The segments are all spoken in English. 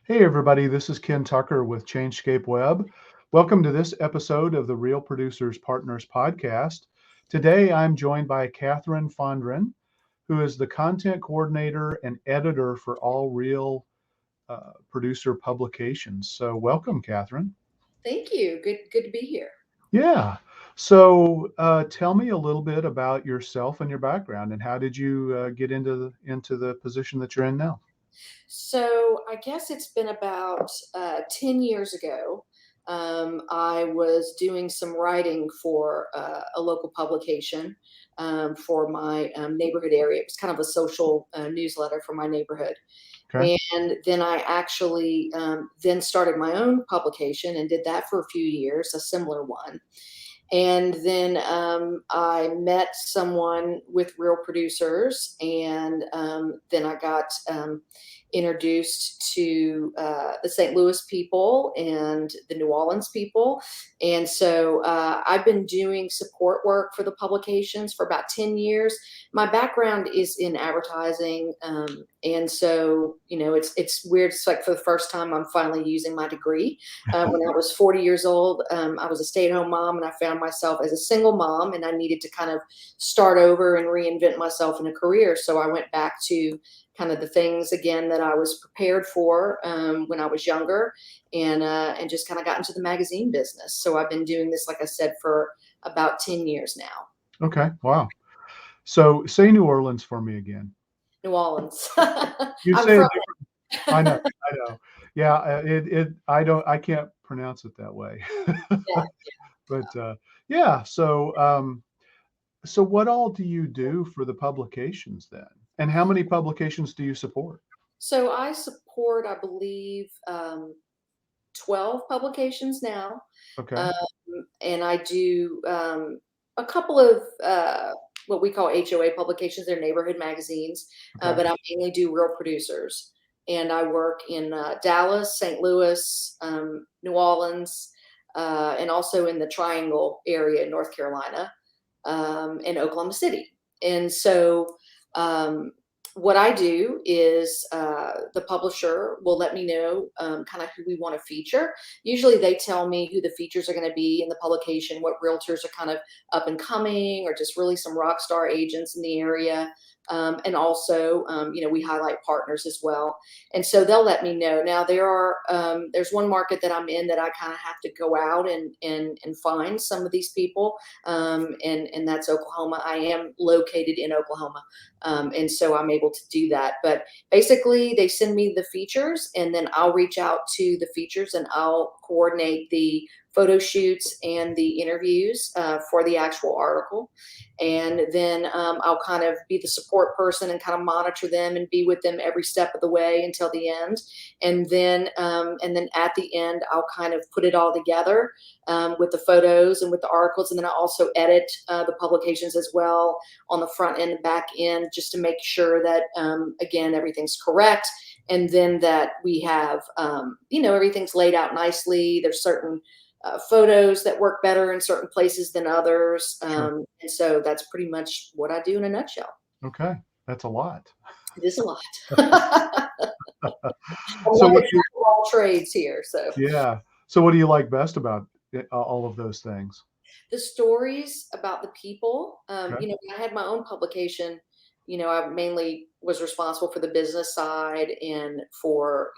Hey everybody, this is Ken Tucker with Changescape Web. Welcome to this episode of the Real Producers Partners podcast. Today I'm joined by Katherine Fondren, who is the content coordinator and editor for all Real Producer publications. So welcome, Katherine. Thank you. Good to be here. Yeah. So tell me a little bit about yourself and your background, and how did you get into the position that you're in now? So I guess it's been about 10 years ago. I was doing some writing for a local publication for my neighborhood area. It was kind of a social newsletter for my neighborhood. Okay. And then I actually then started my own publication and did that for a few years, a similar one. And then I met someone with Real Producers, and then I got introduced to the St. Louis people and the New Orleans people. And so I've been doing support work for the publications for about 10 years. My background is in advertising. And so, it's weird. It's like for the first time, I'm finally using my degree. When I was 40 years old, I was a stay-at-home mom, and I found myself as a single mom, and I needed to kind of start over and reinvent myself in a career. So I went back to kind of the things again that I was prepared for when I was younger, and just kind of got into the magazine business. So I've been doing this, like I said, for about 10 years now. Okay. Wow. So say New Orleans for me again. New Orleans. You I'm say it from different. I know. I know. Yeah. I can't pronounce it that way. yeah. But yeah. So what all do you do for the publications then? And how many publications do you support? So I support, I believe, 12 publications now. Okay. Um, and I do a couple of what we call HOA publications. They're neighborhood magazines, Okay. but I mainly do Real Producers. And I work in Dallas, St. Louis, New Orleans, and also in the Triangle area in North Carolina, and Oklahoma City. And so um, what I do is the publisher will let me know kind of who we want to feature. Usually they tell me who the features are going to be in the publication, what realtors are kind of up and coming, or just really some rock star agents in the area. And also, we highlight partners as well. And so they'll let me know. Now there's one market that I'm in that I kind of have to go out and find some of these people. And that's Oklahoma. I am located in Oklahoma. And so I'm able to do that. But basically, they send me the features, and then I'll reach out to the features and I'll coordinate the photo shoots and the interviews for the actual article. And then I'll kind of be the support person and kind of monitor them and be with them every step of the way until the end. And then at the end, I'll kind of put it all together with the photos and with the articles. And then I also edit the publications as well on the front end and back end, just to make sure that, again, everything's correct. And then that we have, everything's laid out nicely. There's certain photos that work better in certain places than others. Sure. And so that's pretty much what I do in a nutshell. Okay. That's a lot. It is a lot. I'm So like a what jack do you, of all trades here. So yeah. So what do you like best about all of those things? the stories about the people, Okay. when I had my own publication, I mainly was responsible for the business side and for,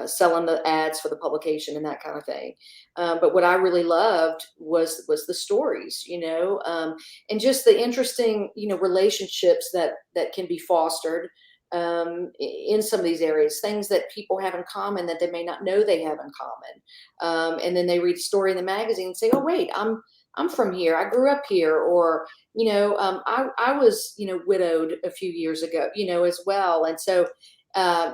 selling the ads for the publication and that kind of thing. But what I really loved was the stories, and just the interesting, relationships that can be fostered in some of these areas, things that people have in common that they may not know they have in common. And then they read a story in the magazine and say, "Oh, wait, I'm from here. I grew up here," or I was widowed a few years ago, as well. And so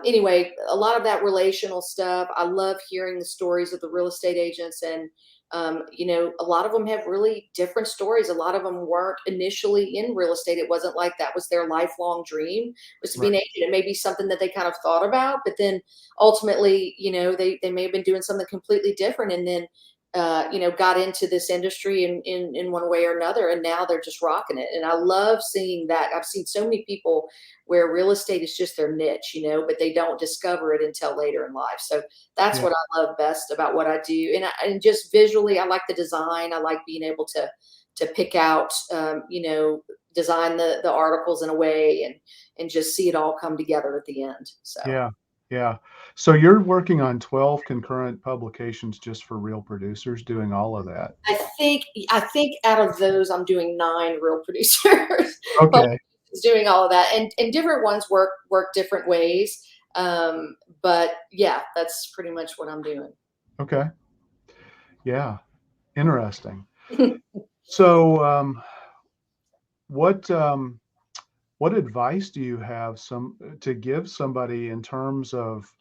anyway, a lot of that relational stuff. I love hearing the stories of the real estate agents, and a lot of them have really different stories. A lot of them weren't initially in real estate. It wasn't like that was their lifelong dream, was to be Right. an agent. It may be something that they kind of thought about, but then ultimately, they may have been doing something completely different. And then got into this industry in one way or another, and now they're just rocking it. And I love seeing that. I've seen so many people where real estate is just their niche, but they don't discover it until later in life. So that's Yeah. what I love best about what I do. And just visually, I like the design. I like being able to pick out, design the articles in a way and just see it all come together at the end. So. Yeah. Yeah. So you're working on 12 concurrent publications just for real producers, doing all of that. I think out of those, I'm doing 9 real producers, Okay. doing all of that, and different ones work different ways. But yeah, that's pretty much what I'm doing. Okay. Yeah. Interesting. So, what what advice do you have to give somebody in terms of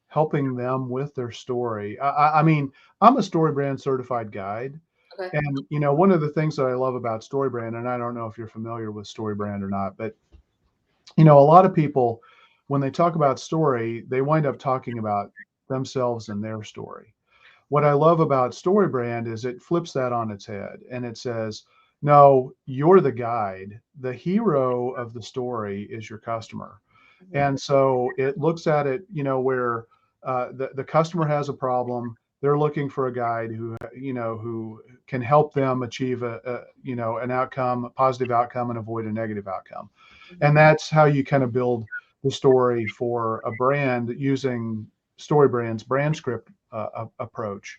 helping them with their story? I mean, I'm a StoryBrand certified guide, Okay. and one of the things that I love about StoryBrand, and I don't know if you're familiar with StoryBrand or not, but a lot of people, when they talk about story, they wind up talking about themselves and their story. What I love about StoryBrand is it flips that on its head and it says, no, you're the guide. The hero of the story is your customer. Mhm. And so it looks at it, where the customer has a problem. They're looking for a guide who can help them achieve an outcome, a positive outcome, and avoid a negative outcome. Mhm. And that's how you kind of build the story for a brand using StoryBrand's brand script approach.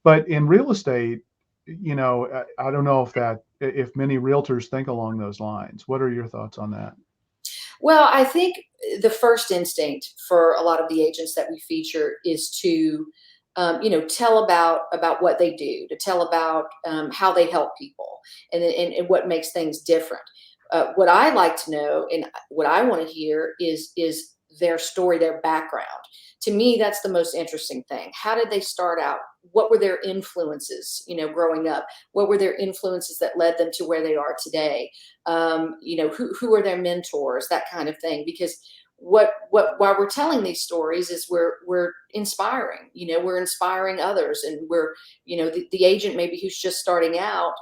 But in real estate, I don't know if many realtors think along those lines. What are your thoughts on that? Well, I think the first instinct for a lot of the agents that we feature is to, tell about what they do, to tell about how they help people, and what makes things different. What I like to know and what I want to hear is their story, their background. To me, that's the most interesting thing. How did they start out? What were their influences, growing up? What were their influences that led them to where they are today? Who are their mentors, that kind of thing. Because what while we're telling these stories is we're inspiring, we're inspiring others, and we're, the agent maybe who's just starting out,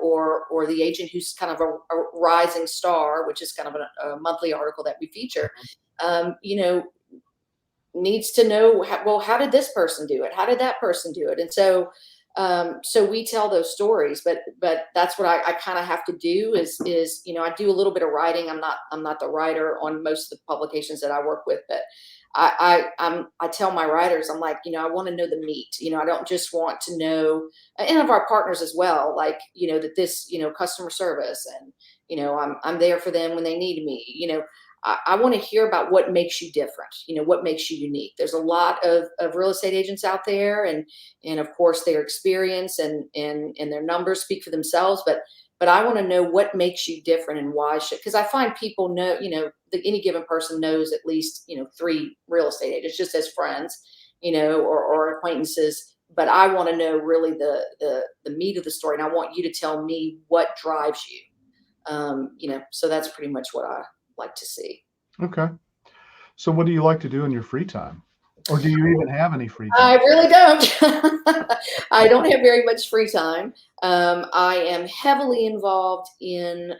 or the agent who's kind of a rising star, which is kind of a monthly article that we feature, um, you know, needs to know how did this person do it, how did that person do it, and so we tell those stories, but that's what I kind of have to do is I do a little bit of writing. I'm not the writer on most of the publications that I work with, but I tell my writers, I'm like, I want to know the meat. I don't just want to know, and of our partners as well, like, that this, customer service, and I'm there for them when they need me. I want to hear about what makes you different, what makes you unique. There's a lot of real estate agents out there, and of course their experience and their numbers speak for themselves, but I want to know what makes you different and why should, because I find people know, that any given person knows at least, 3 real estate agents just as friends, or acquaintances. But I want to know really the meat of the story, and I want you to tell me what drives you. So that's pretty much what I like to see. Okay. So what do you like to do in your free time? Or do you even have any free I time? really don't. I don't have very much free time. I am heavily involved in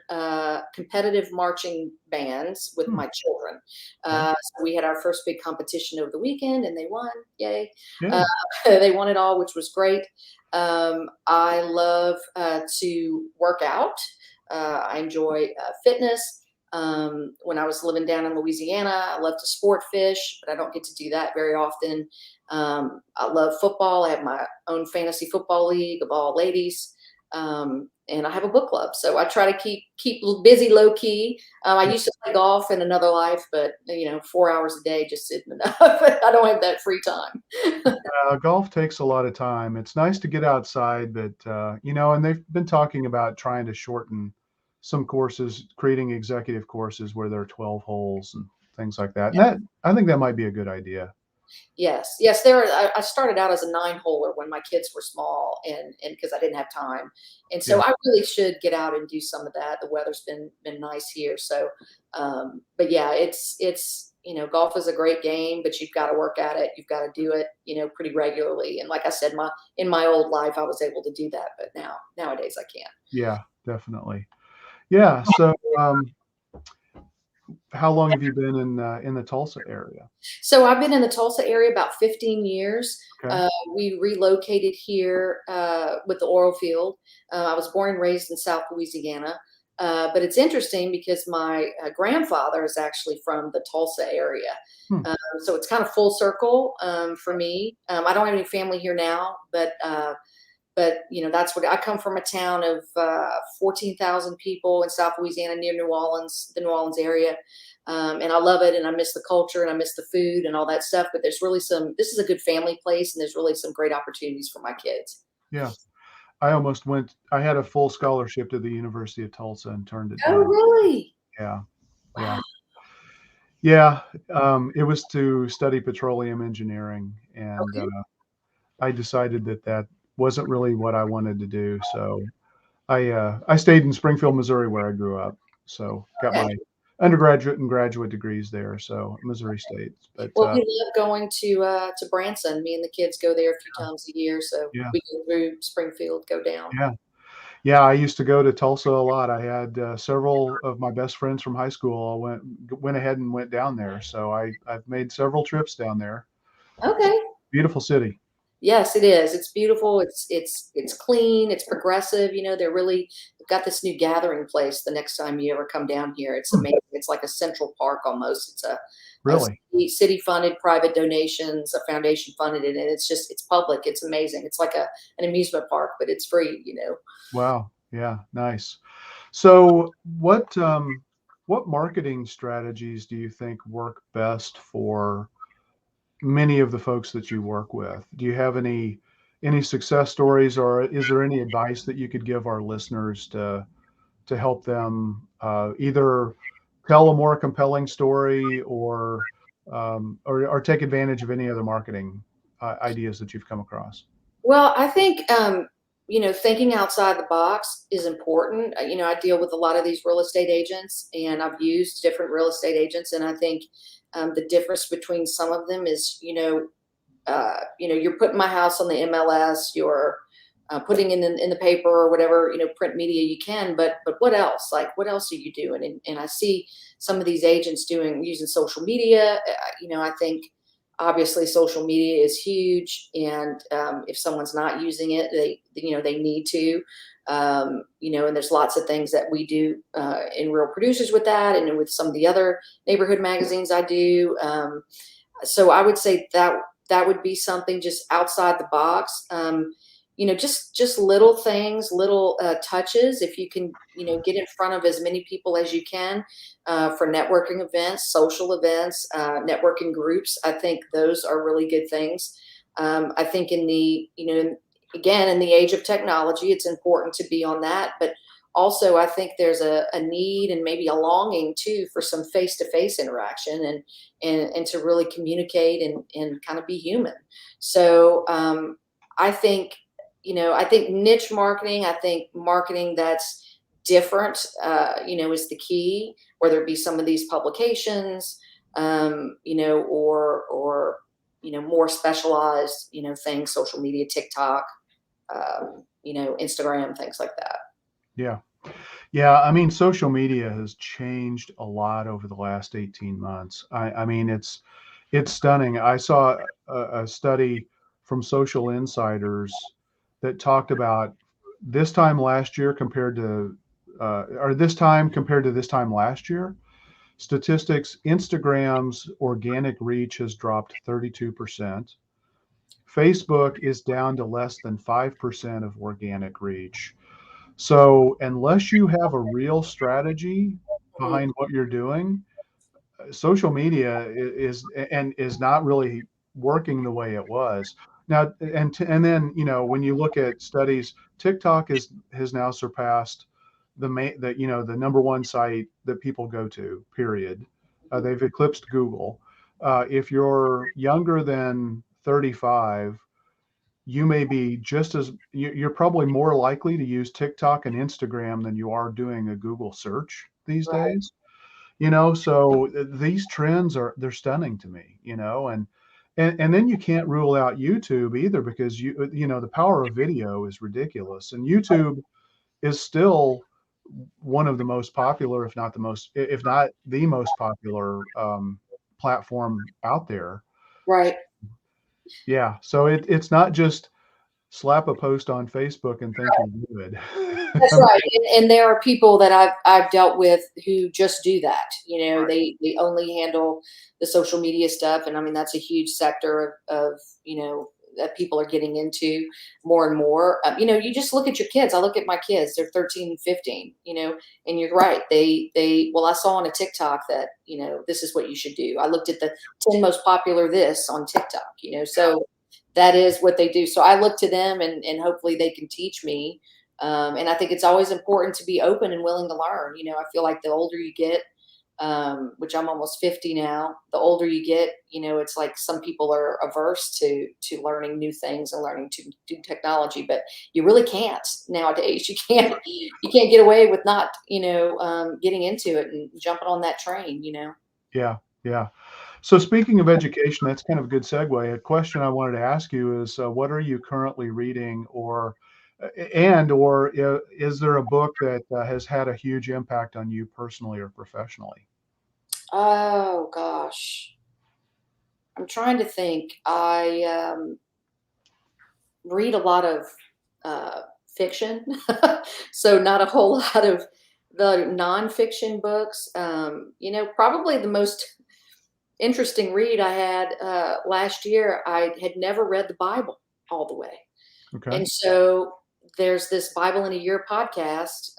competitive marching bands with Hmm, my children. okay. So we had our first big competition over the weekend, and they won. Yay! Uh, Yay. they won it all, which was great. I love to work out. I enjoy fitness. When I was living down in Louisiana, I love to sport fish, but I don't get to do that very often. I love football. I have my own fantasy football league of all ladies. And I have a book club. So I try to keep busy, low key. I Yeah. used to play golf in another life, but 4 hours a day just isn't enough. I don't have that free time. Golf takes a lot of time. It's nice to get outside, but and they've been talking about trying to shorten some courses, creating executive courses where there are 12 holes and things like that. And I think that might be a good idea. Yes, yes. I started out as a 9-holer when my kids were small, and because I didn't have time, and so Yeah. I really should get out and do some of that. The weather's been nice here, so but yeah, it's golf is a great game, but you've got to work at it. You've got to do it, pretty regularly. And like I said, in my old life, I was able to do that, but nowadays I can't. Yeah, definitely. Yeah. So, how long have you been in the Tulsa area? So I've been in the Tulsa area about 15 years. Okay. We relocated here with the oil field. I was born and raised in South Louisiana. But it's interesting because my grandfather is actually from the Tulsa area. Hmm. So it's kind of full circle for me. I don't have any family here now, but that's what I come from, a town of 14,000 people in South Louisiana near New Orleans, the New Orleans area. And I love it, and I miss the culture, and I miss the food and all that stuff. But this is a good family place, and there's really some great opportunities for my kids. Yeah. I had a full scholarship to the University of Tulsa and turned it Oh, down. really? Yeah. Yeah. Wow. Yeah. It was to study petroleum engineering, and Okay. I decided that wasn't really what I wanted to do. So I stayed in Springfield, Missouri, where I grew up. So got Okay. my undergraduate and graduate degrees there. So Missouri State. But Well, we love going to Branson. Me and the kids go there a few times a year, so yeah, we go through Springfield, go down. yeah, yeah. I used to go to Tulsa a lot. I had several of my best friends from high school all went ahead and went down there. So I've made several trips down there. Okay. Beautiful city. Yes, it is. It's beautiful. It's clean. It's progressive. They've got this new gathering place. The next time you ever come down here, it's Hmm. amazing. It's like a central park almost. It's a Really? city funded, private donations, a foundation funded it, and it's public. It's amazing. It's like an amusement park, but it's free. Wow. Yeah. Nice. So what marketing strategies do you think work best for many of the folks that you work with? Do you have any success stories, or is there any advice that you could give our listeners to help them either tell a more compelling story or take advantage of any other marketing ideas that you've come across? Well, I think thinking outside the box is important. I deal with a lot of these real estate agents, and I've used different real estate agents, and I think the difference between some of them is, you're putting my house on the MLS, you're putting in the paper or whatever, print media you can, but what else? Like, what else are you doing? And I see some of these agents using social media. I think obviously social media is huge, and if someone's not using it, they need to. And there's lots of things that we do in Real Producers with that, and with some of the other neighborhood magazines I do. So I would say that would be something just outside the box. Just little things, little touches. If you can, get in front of as many people as you can for networking events, social events, networking groups. I think those are really good things. I think again, in the age of technology, it's important to be on that, but also I think there's a need and maybe a longing too for some face-to-face interaction and to really communicate and kind of be human. So I think, I think niche marketing, I think marketing that's different, is the key, whether it be some of these publications, or more specialized, things, social media, TikTok, Instagram, things like that. Yeah. Yeah, I mean, social media has changed a lot over the last 18 months. I mean, it's stunning. I saw a study from Social Insiders that talked about this time last year compared to, or this time compared to this time last year. Statistics: Instagram's organic reach has dropped 32%. Facebook is down to less than 5% of organic reach. So unless you have a real strategy Mhm. behind what you're doing, social media is not really working the way it was. Now, and then, when you look at studies, TikTok has now surpassed the number one site that people go to, period. They've eclipsed Google. If you're younger than 35, you may be you're probably more likely to use TikTok and Instagram than you are doing a Google search these Right. days. So these trends they're stunning to me, and then you can't rule out YouTube either, because the power of video is ridiculous, and YouTube is still one of the most popular, if not the most popular platform out there. Right. Yeah, so it's not just slap a post on Facebook and think you're good. That's I right, mean, and there are people that I've dealt with who just do that. right. They only handle the social media stuff, and I mean that's a huge sector of that people are getting into more and more. You just look at your kids. I look at my kids; they're 13 and 15. And you're right. Well, I saw on a TikTok that this is what you should do. I looked at the 10 most popular this on TikTok. So that is what they do. So I look to them, and hopefully they can teach me, and I think it's always important to be open and willing to learn. I feel like the older you get, which I'm almost 50 now, the older you get, it's like some people are averse to learning new things and learning to do technology, but you really can't nowadays. You can't get away with not, getting into it and jumping on that train. Yeah, yeah. So speaking of education, that's kind of a good segue. A question I wanted to ask you is, what are you currently reading, or is there a book that has had a huge impact on you personally or professionally? Oh gosh. I'm trying to think. I read a lot of fiction, so not a whole lot of the nonfiction books. Probably the most interesting read I had last year. I had never read the Bible all the way, Okay. and so there's this Bible in a Year podcast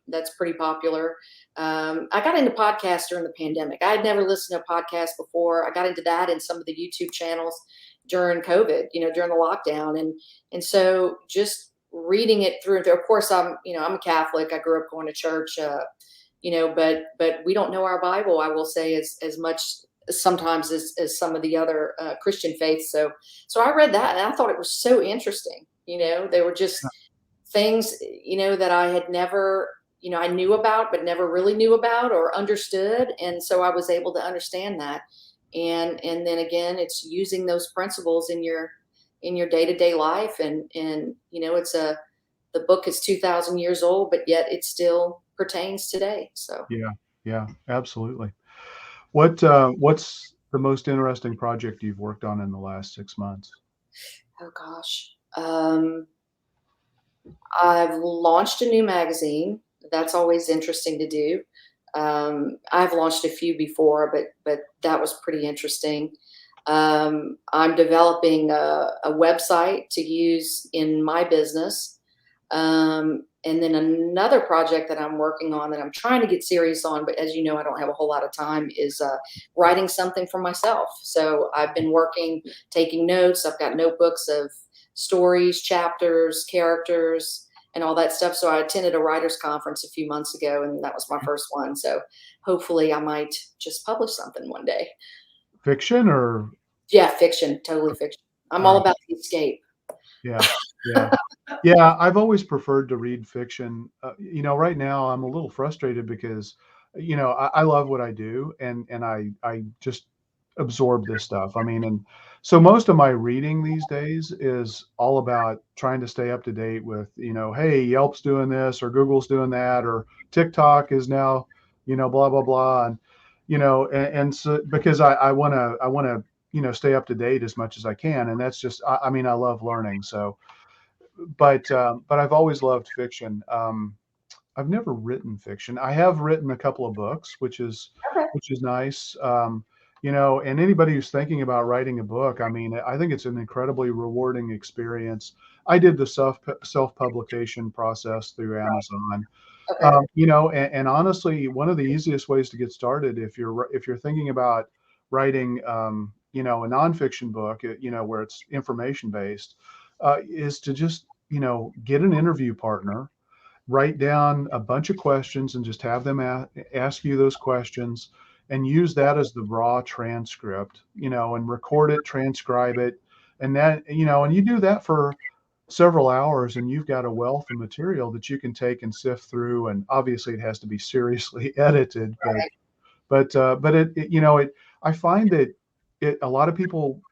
that's pretty popular. I got into podcasts during the pandemic. I had never listened to a podcast before. I got into that in some of the YouTube channels during COVID, during the lockdown, and so just reading it through and through. Of course, I'm a Catholic. I grew up going to church, but we don't know our Bible. I will say as much sometimes as some of the other Christian faiths. So I read that and I thought it was so interesting. They were just things, that I had never, I knew about, but never really knew about or understood. And so I was able to understand that. And then again, it's using those principles in your day-to-day life. And the book is 2,000 years old, but yet it still pertains today. So, Yeah, yeah, absolutely. What's the most interesting project you've worked on in the last 6 months? oh gosh. I've launched a new magazine. That's always interesting to do. I've launched a few before, but that was pretty interesting. I'm developing a website to use in my business. And then another project that I'm working on that I'm trying to get serious on, but as you know, I don't have a whole lot of time, is writing something for myself. So I've been working, taking notes. I've got notebooks of stories, chapters, characters, and all that stuff. So I attended a writers conference a few months ago, and that was my first one. So hopefully I might just publish something one day. Fiction or Yeah, fiction, totally fiction. I'm all all right. about the escape. Yeah, yeah. Yeah, I've always preferred to read fiction. Right now I'm a little frustrated because, I love what I do, and I just absorb this stuff. I mean, and so most of my reading these days is all about trying to stay up to date with, hey, Yelp's doing this or Google's doing that or TikTok is now, blah blah blah, and so because I want to stay up to date as much as I can, and that's just I mean I love learning. So but I've always loved fiction. I've never written fiction. I have written a couple of books, Okay. which is nice. And anybody who's thinking about writing a book, I mean, I think it's an incredibly rewarding experience. I did the self publication process through Amazon. Okay. And honestly, one of the easiest ways to get started, if you're thinking about writing, a nonfiction book, where it's information based, is to just, get an interview partner, write down a bunch of questions, and just have them ask you those questions, and use that as the raw transcript, and record it, transcribe it, and you do that for several hours, and you've got a wealth of material that you can take and sift through. And obviously it has to be seriously edited, But I find that a lot of people,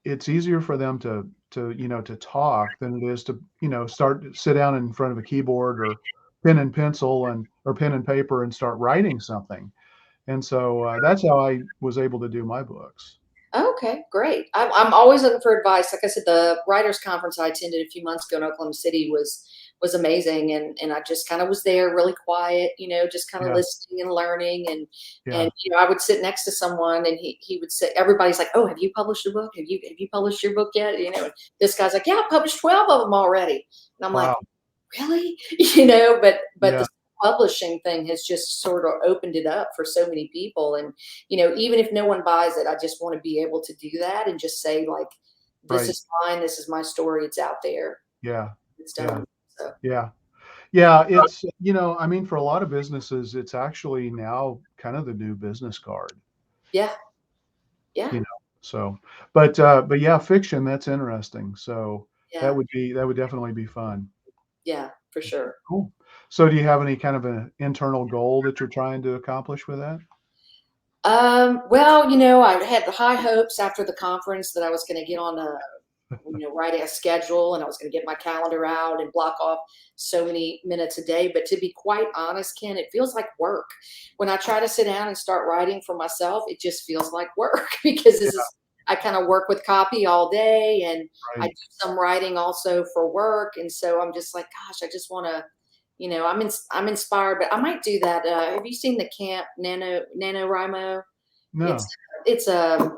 it's easier for them to talk than it is to, sit down in front of a keyboard or pen and pencil or pen and paper and start writing something. And so that's how I was able to do my books. Okay, great. I'm always looking for advice. Like I said, the writers conference I attended a few months ago in Oklahoma City was amazing, and I just kind of was there, really quiet, just kind of Yeah, listening and learning, and yeah, I would sit next to someone, and he would say, everybody's like, "Oh, have you published a book? Have you published your book yet?" And this guy's like, "Yeah, I published 12 of them already," and I'm like, wow, really? But yeah, the publishing thing has just sort of opened it up for so many people. And even if no one buys it, I just want to be able to do that and just say, like, this right, is mine, this is my story, it's out there, yeah, it's yeah, done. So yeah. Yeah, it's, I mean, for a lot of businesses, it's actually now kind of the new business card, yeah, yeah, you know. So, but yeah, fiction, that's interesting. So yeah, that would definitely be fun. yeah, for sure. Cool. So do you have any kind of an internal goal that you're trying to accomplish with that? Well, I had the high hopes after the conference that I was going to get on a writing a schedule, and I was going to get my calendar out and block off so many minutes a day. But to be quite honest, Ken, it feels like work. When I try to sit down and start writing for myself, it just feels like work because Yeah, I kind of work with copy all day, and I right. do some writing also for work. And so I'm just like, gosh, I just want to, I'm inspired, but I might do that. Have you seen the camp NaNoWriMo? It's No. it's a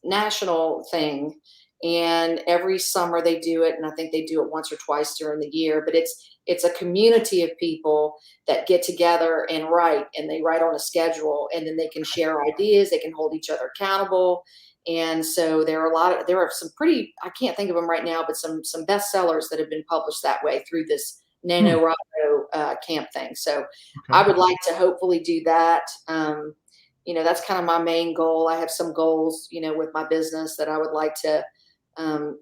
national thing, and every summer they do it, and I think they do it once or twice during the year. But it's a community of people that get together and write, and they write on a schedule, and then they can share ideas, they can hold each other accountable. And so there are some pretty, I can't think of them right now, but some bestsellers that have been published that way through this Hmm, NaNoWriMo camp thing. So okay. I would like to hopefully do that. That's kind of my main goal. I have some goals, with my business that I would like to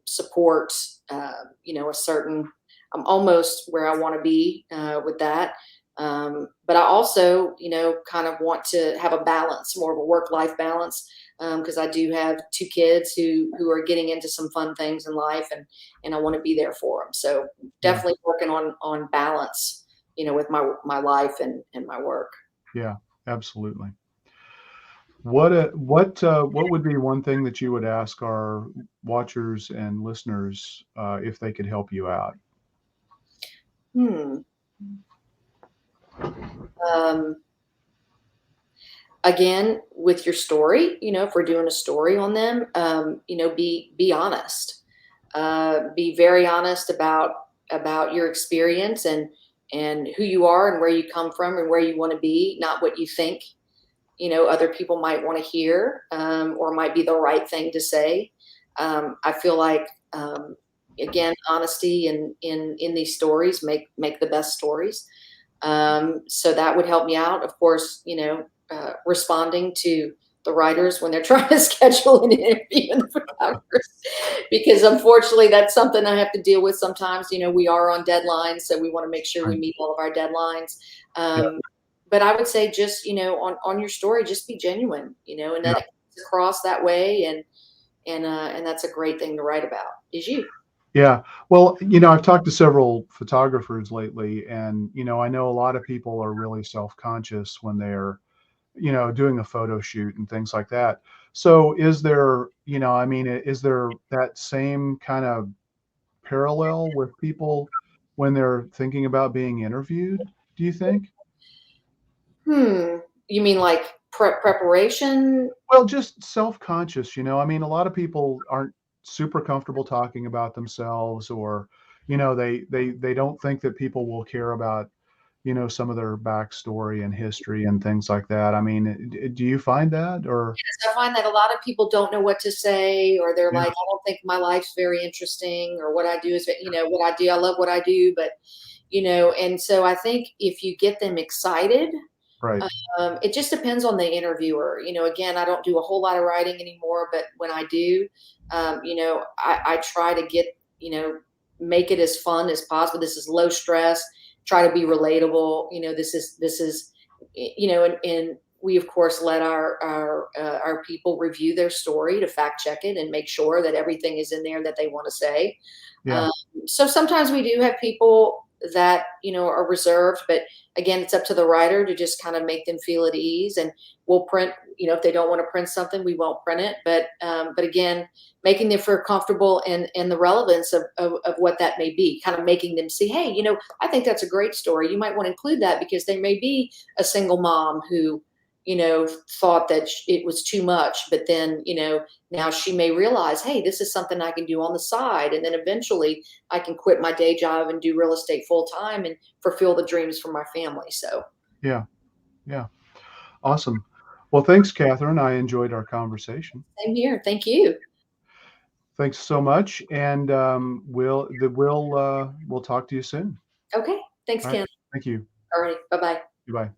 support. A certain, I'm almost where I want to be with that. But I also, kind of want to have a balance, more of a work-life balance, because I do have two kids who are getting into some fun things in life, and I want to be there for them. So Yeah, definitely working on balance, with my life and my work. yeah, absolutely. What would be one thing that you would ask our watchers and listeners if they could help you out? Hmm. Um, Again, with your story, if we're doing a story on them, be honest. Be very honest about your experience and who you are and where you come from and where you want to be, not what you think other people might want to hear, or might be the right thing to say. I feel like, again, honesty in these stories make the best stories. So that would help me out. Of course, responding to the writers when they're trying to schedule an interview and the photographers, because unfortunately that's something I have to deal with sometimes. We are on deadlines, so we want to make sure we Right. meet all of our deadlines. Yeah, But I would say, just, on your story, just be genuine, and yeah, that it comes across that way. And that's a great thing to write about, is you. yeah. Well, I've talked to several photographers lately, and I know a lot of people are really self-conscious when they're doing a photo shoot and things like that. So is there, I mean, is there that same kind of parallel with people when they're thinking about being interviewed, do you think? Hmm. You mean like preparation? Well, just self-conscious, I mean, a lot of people aren't super comfortable talking about themselves, or, they don't think that people will care about, some of their backstory and history and things like that. I mean, do you find that or I find that a lot of people don't know what to say, or they're yeah, like, I don't think my life's very interesting, or what I do is, what I do, I love what I do, but, and so I think if you get them excited, right. it just depends on the interviewer. Again, I don't do a whole lot of writing anymore, but when I do, I try to make it as fun as possible. This is low stress. Try to be relatable. This is, and we of course let our people review their story to fact check it and make sure that everything is in there that they want to say. Yeah. Um, so sometimes we do have people that are reserved, but again, it's up to the writer to just kind of make them feel at ease. And we'll print, if they don't want to print something, we won't print it. But again, making them feel comfortable and the relevance of what that may be, kind of making them see, hey, I think that's a great story. You might want to include that because there may be a single mom who thought that it was too much, but then now she may realize, hey, this is something I can do on the side, and then eventually I can quit my day job and do real estate full time and fulfill the dreams for my family. So Yeah. Yeah. Awesome. Well, thanks, Catherine. I enjoyed our conversation. same here. Thank you. Thanks so much, and we'll talk to you soon. Okay. Thanks, All right. Ken. Thank you. All right. Bye bye. Goodbye.